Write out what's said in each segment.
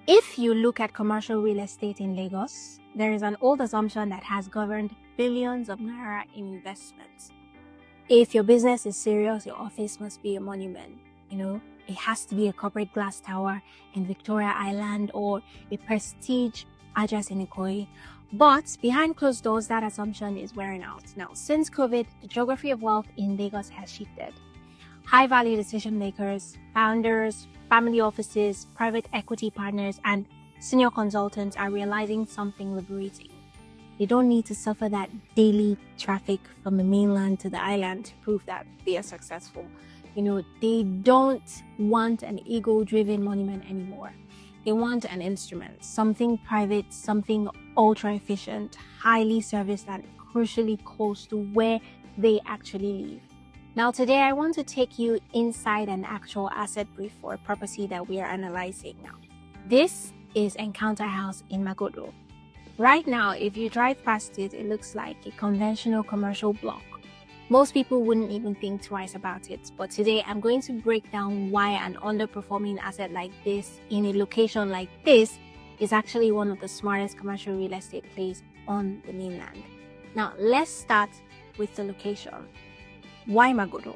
If you look at commercial real estate in Lagos, there is an old assumption that has governed billions of naira in investments. If your business is serious, your office must be a monument. It has to be a corporate glass tower in Victoria Island or a prestige address in Ikoyi. But behind closed doors, that assumption is wearing out. Now, since COVID, the geography of wealth in Lagos has shifted. High-value decision makers, founders, family offices, private equity partners, and senior consultants are realizing something liberating. They don't need to suffer that daily traffic from the mainland to the island to prove that they are successful. They don't want an ego-driven monument anymore. They want an instrument, something private, something ultra-efficient, highly serviced, and crucially close to where they actually live. Now, today I want to take you inside an actual asset brief for a property that we are analyzing now. This is Encounter House in Magodo. Right now, if you drive past it, it looks like a conventional commercial block. Most people wouldn't even think twice about it, but today I'm going to break down why an underperforming asset like this in a location like this is actually one of the smartest commercial real estate plays on the mainland. Now, let's start with the location. Why Magodo?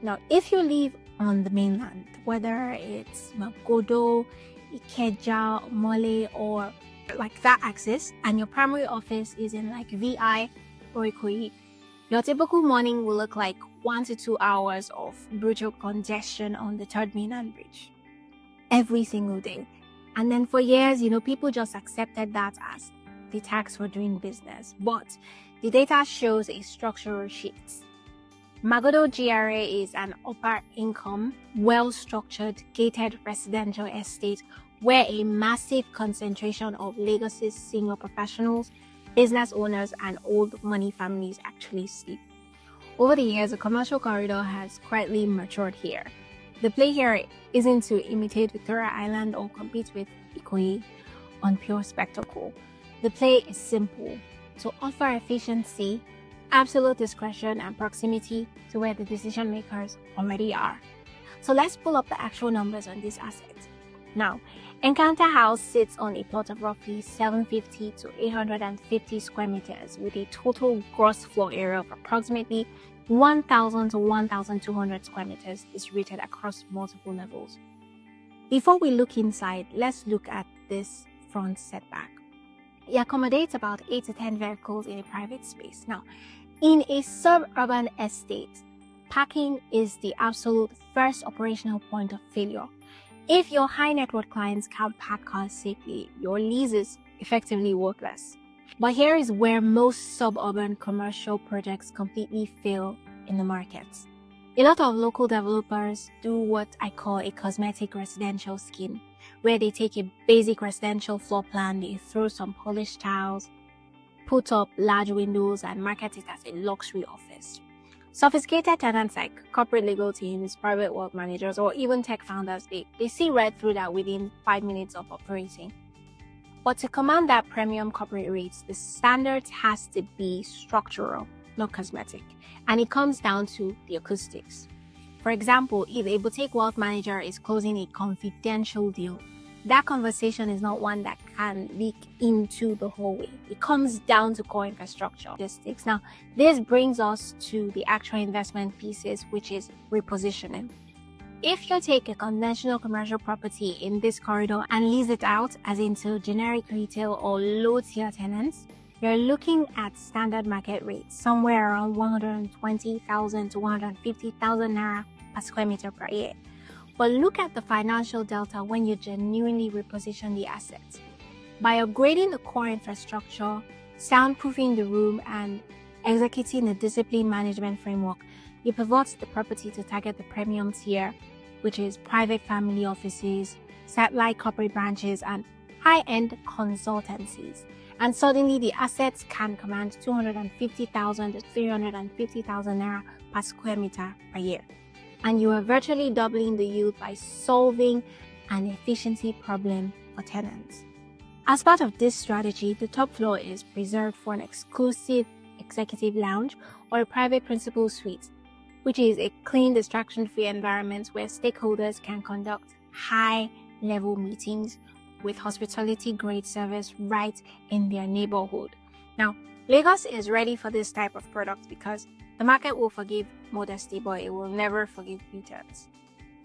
Now, if you live on the mainland, whether it's Magodo, Ikeja, Mole, or like that axis, and your primary office is in like VI or Ikoyi, your typical morning will look like 1 to 2 hours of brutal congestion on the third mainland bridge every single day. And then for years, people just accepted that as the tax for doing business. But the data shows a structural shift. Magodo GRA is an upper income, well-structured, gated residential estate where a massive concentration of Lagos's senior professionals, business owners, and old money families actually sleep. Over the years, the commercial corridor has quietly matured here. The play here isn't to imitate Victoria Island or compete with Ikoyi on pure spectacle. The play is simple: to offer efficiency, absolute discretion, and proximity to where the decision makers already are. So let's pull up the actual numbers on this asset. Now, Encounter House sits on a plot of roughly 750 to 850 square meters with a total gross floor area of approximately 1,000 to 1,200 square meters distributed across multiple levels. Before we look inside, let's look at this front setback. It accommodates about 8 to 10 vehicles in a private space. Now, in a suburban estate, parking is the absolute first operational point of failure. If your high net worth clients can't park cars safely, your lease is effectively worthless. But here is where most suburban commercial projects completely fail in the markets. A lot of local developers do what I call a cosmetic residential scheme, where they take a basic residential floor plan, they throw some polished tiles, put up large windows, and market it as a luxury office. Sophisticated tenants like corporate legal teams, private wealth managers, or even tech founders, they see right through that within 5 minutes of operating. But to command that premium corporate rates, the standard has to be structural, not cosmetic. And it comes down to the acoustics. For example, if a boutique wealth manager is closing a confidential deal, that conversation is not one that can leak into the hallway. It comes down to core infrastructure logistics. Now, this brings us to the actual investment pieces, which is repositioning. If you take a conventional commercial property in this corridor and lease it out as into generic retail or low-tier tenants, you're looking at standard market rates, somewhere around 120,000 to 150,000 naira per square meter per year. But look at the financial delta when you genuinely reposition the assets. By upgrading the core infrastructure, soundproofing the room, and executing a disciplined management framework, you pivot the property to target the premium tier, which is private family offices, satellite corporate branches, and high-end consultancies. And suddenly the assets can command 250,000 to 350,000 naira per square meter per year. And you are virtually doubling the yield by solving an efficiency problem for tenants. As part of this strategy, the top floor is preserved for an exclusive executive lounge or a private principal suite, which is a clean, distraction-free environment where stakeholders can conduct high-level meetings with hospitality-grade service right in their neighborhood. Now, Lagos is ready for this type of product because the market will forgive modesty, but it will never forgive pretense.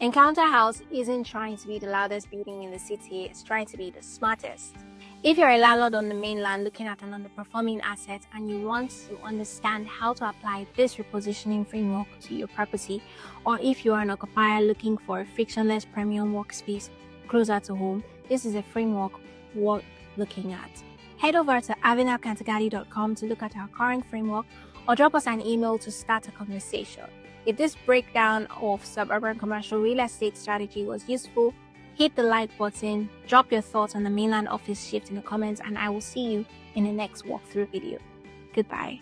Encounter House isn't trying to be the loudest building in the city, it's trying to be the smartest. If you're a landlord on the mainland looking at an underperforming asset and you want to understand how to apply this repositioning framework to your property, or if you are an occupier looking for a frictionless premium workspace closer to home, this is a framework worth looking at. Head over to avinellcantagali.com to look at our current framework or drop us an email to start a conversation. If this breakdown of suburban commercial real estate strategy was useful, hit the like button, drop your thoughts on the mainland office shift in the comments, and I will see you in the next walkthrough video. Goodbye.